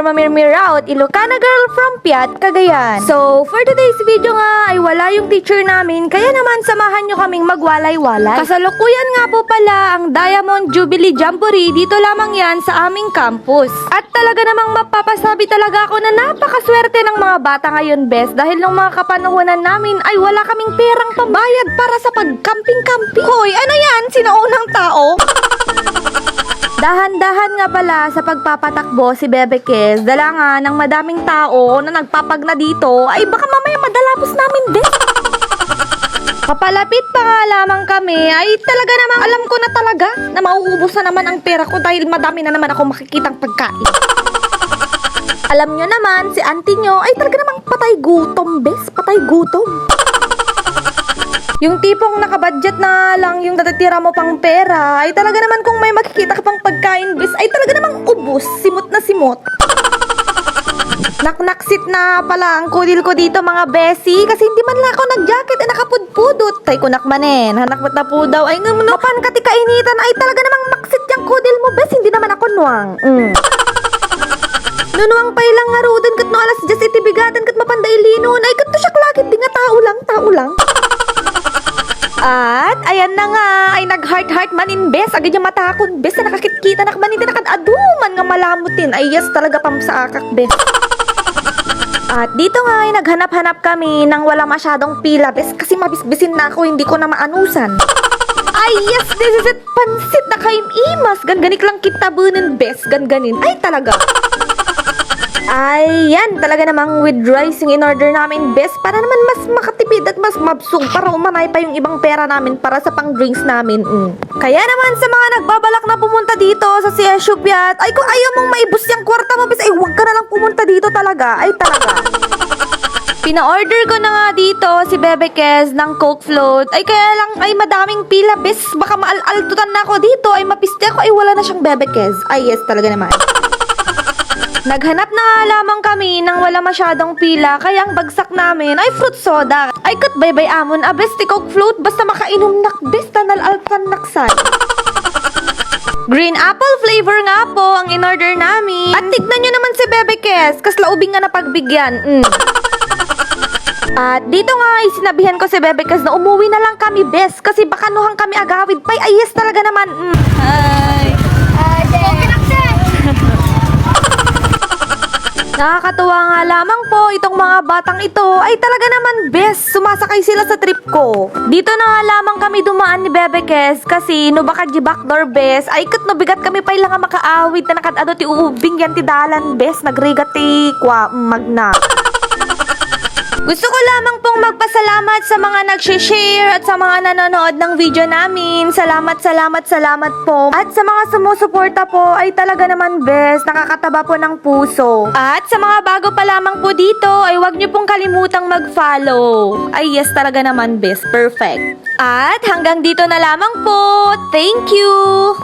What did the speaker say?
Mamirmiraut, Ilocana girl from Piat, Cagayan. So, for today's video nga ay wala yung teacher namin, kaya naman samahan nyo kaming magwalay-walay. Kasalukuyan nga po pala ang Diamond Jubilee Jamboree, dito lamang yan sa aming campus. At talaga namang mapapasabi talaga ako na napakaswerte ng mga bata ngayon, bes, dahil nung mga kapanahunan namin ay wala kaming perang pambayad para sa pag-camping-camping. Hoy, ano yan? Sinaunang tao? Dahan-dahan nga pala sa pagpapatakbo si Bebe Kes, dala nga ng madaming tao na nagpapagna dito, ay baka mamaya madalapos namin din. Kapalapit pa nga lamang kami, ay talaga namang alam ko na talaga na mauubos na naman ang pera ko dahil madami na naman ako makikitang pagkain. Alam nyo naman, si auntie nyo ay talaga namang patay gutom, bes, patay gutom. Yung tipong nakabudget na lang yung natatira mo pang pera, ay talaga naman kung may makikita ka pang pagkain, bis, ay talaga namang ubos, simot na simot. Naknaksit na pala ang kudil ko dito mga besi, kasi hindi man lang ako nag-jacket, ay nakapudpudot. Tay kunak manen, hanakmat na po daw, ay mapan kati kainitan, ay talaga namang maksit yung kudil mo, bes, hindi naman ako nuwang. Nunuwang pa ilang nga rudan, kat no alas 10 itibigatan, kat mapanday linon, ay kat to siya klakit, di nga tao lang. At, ayan na nga, ay nag-heart-heart manin, bes. Agad yung matakon, bes, na nakakit-kita na manin, nakad-aduman nga malamutin. Ay, yes, talaga pam sa akak, bes. At dito nga, ay naghanap-hanap kami nang wala masyadong pila, bes. Kasi mabisbisin na ako, hindi ko na maanusan. Ay, yes, this is it, pansit na kaim-imas. Ganganik lang kita bunin, bes. Ganganin. Ay, talaga. Ay, yan, talaga namang with rice yung in-order namin, best, para naman mas makatipid at mas mabsog para umanay pa yung ibang pera namin para sa pang-drinks namin. Kaya naman sa mga nagbabalak na pumunta dito sa CSU Piat, ay kung ayaw mong maibus yung kwarta mo, bes, ay huwag ka na lang pumunta dito talaga. Ay, talaga. Pina-order ko na nga dito si Bebe Kes ng Coke Float. Ay, kaya lang, ay madaming pila, bes, baka maal-altutan na ako dito, ay mapiste ako, ay wala na siyang Bebe Kes. Ay, yes, talaga naman. Naghanap na nga lamang kami nang wala masyadong pila, kaya ang bagsak namin ay fruit soda. Ay kat bye-bye amon, abes ti Coke Float, basta makainom nak, bes, tanal alpan naksan. Green apple flavor nga po ang in-order namin. At tignan nyo naman si Bebe Kes, kaslaubing nga napagbigyan. At dito nga ay sinabihan ko si Bebe Kes na umuwi na lang kami, bes, kasi baka nuhang kami agawid pay. Ay yes, talaga naman. Hi. Nakakatuwa nga lamang po itong mga batang ito, ay talaga naman best, sumasakay sila sa trip ko. Dito na nga lamang kami dumaan ni Bebe Kes, kasi no baka di backdoor best, ay kat no bigat kami pa ilang makaawid na nakadado ti uubing yan ti dalan best, nagrigat ti kwa magna. Gusto ko lamang pong magpasalamat sa mga nag-share at sa mga nanonood ng video namin. Salamat po. At sa mga sumusuporta po ay talaga naman best, nakakataba po ng puso. At sa mga bago pa lamang po dito ay huwag niyo pong kalimutang mag-follow. Ay yes, talaga naman best, perfect. At hanggang dito na lamang po. Thank you!